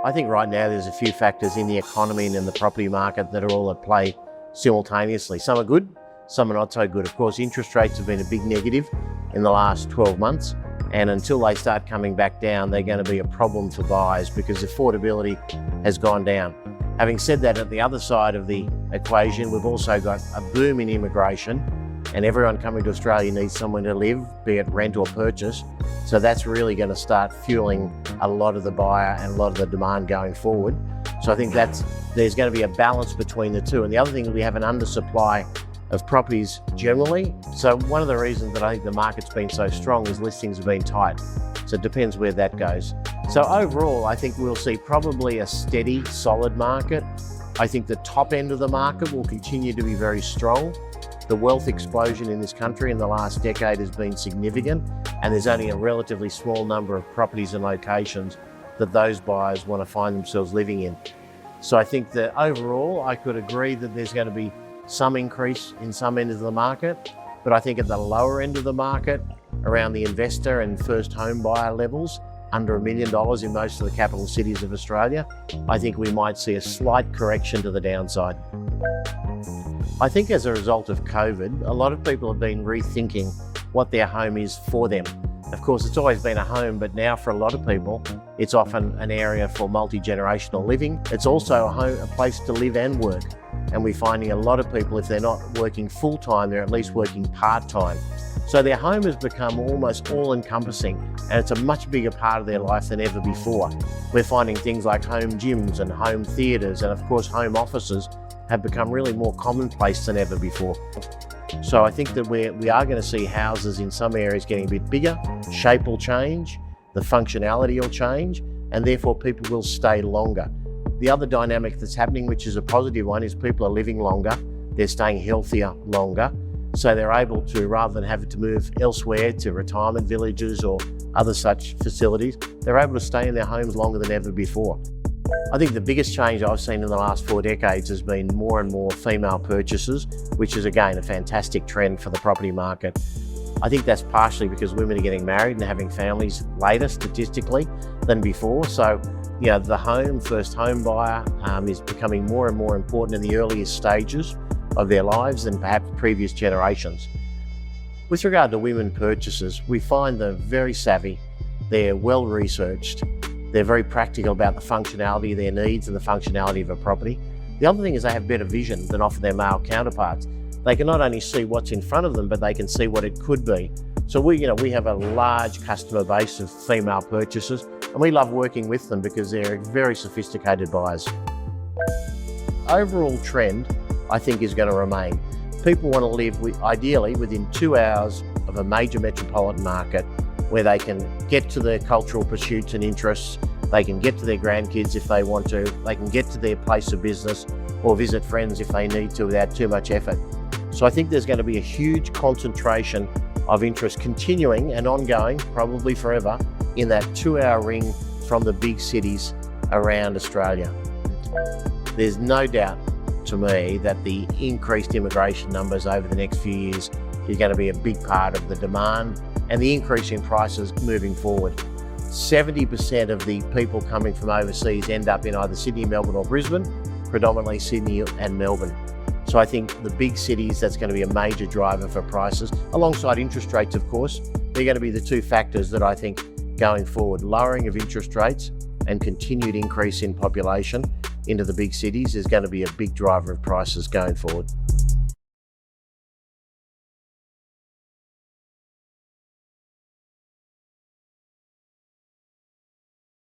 I think right now there's a few factors in the economy and in the property market that are all at play simultaneously. Some are good, some are not so good. Of course, interest rates have been a big negative in the last 12 months. And until they start coming back down, they're going to be a problem for buyers because affordability has gone down. Having said that, at the other side of the equation, we've also got a boom in immigration, and everyone coming to Australia needs somewhere to live, be it rent or purchase. So that's really going to start fueling a lot of the buyer and a lot of the demand going forward. So I think there's going to be a balance between the two. And the other thing is we have an undersupply of properties generally. So one of the reasons that I think the market's been so strong is listings have been tight. So it depends where that goes. So overall, I think we'll see probably a steady, solid market. I think the top end of the market will continue to be very strong. The wealth explosion in this country in the last decade has been significant, and there's only a relatively small number of properties and locations that those buyers want to find themselves living in. So I think that overall, I could agree that there's going to be some increase in some end of the market, but I think at the lower end of the market, around the investor and first home buyer levels, under $1 million in most of the capital cities of Australia, I think we might see a slight correction to the downside. I think as a result of COVID, a lot of people have been rethinking what their home is for them. Of course, it's always been a home, but now for a lot of people, it's often an area for multi-generational living. It's also a place to live and work. And we're finding a lot of people, if they're not working full-time, they're at least working part-time. So their home has become almost all-encompassing, and it's a much bigger part of their life than ever before. We're finding things like home gyms and home theatres and of course home offices have become really more commonplace than ever before. So I think that we are going to see houses in some areas getting a bit bigger, shape will change, the functionality will change, and therefore people will stay longer. The other dynamic that's happening, which is a positive one, is people are living longer, they're staying healthier longer, so they're able to, rather than having to move elsewhere to retirement villages or other such facilities, they're able to stay in their homes longer than ever before. I think the biggest change I've seen in the last 4 decades has been more and more female purchases, which is again a fantastic trend for the property market. I think that's partially because women are getting married and having families later statistically than before. So, you know, the first home buyer is becoming more and more important in the earliest stages of their lives than perhaps previous generations. With regard to women purchases, we find them very savvy, they're well researched, they're very practical about the functionality of their needs and the functionality of a property. The other thing is they have better vision than often their male counterparts. They can not only see what's in front of them, but they can see what it could be. So we have a large customer base of female purchasers, and we love working with them because they're very sophisticated buyers. Overall trend, I think, is going to remain. People want to live ideally within 2 hours of a major metropolitan market where they can get to their cultural pursuits and interests, they can get to their grandkids if they want to, they can get to their place of business or visit friends if they need to without too much effort. So I think there's going to be a huge concentration of interest continuing and ongoing, probably forever, in that 2-hour ring from the big cities around Australia. There's no doubt to me that the increased immigration numbers over the next few years is going to be a big part of the demand and the increase in prices moving forward. 70% of the people coming from overseas end up in either Sydney, Melbourne or Brisbane, predominantly Sydney and Melbourne. So I think the big cities, that's going to be a major driver for prices, alongside interest rates of course. They're going to be the two factors that I think going forward. Lowering of interest rates and continued increase in population into the big cities is going to be a big driver of prices going forward.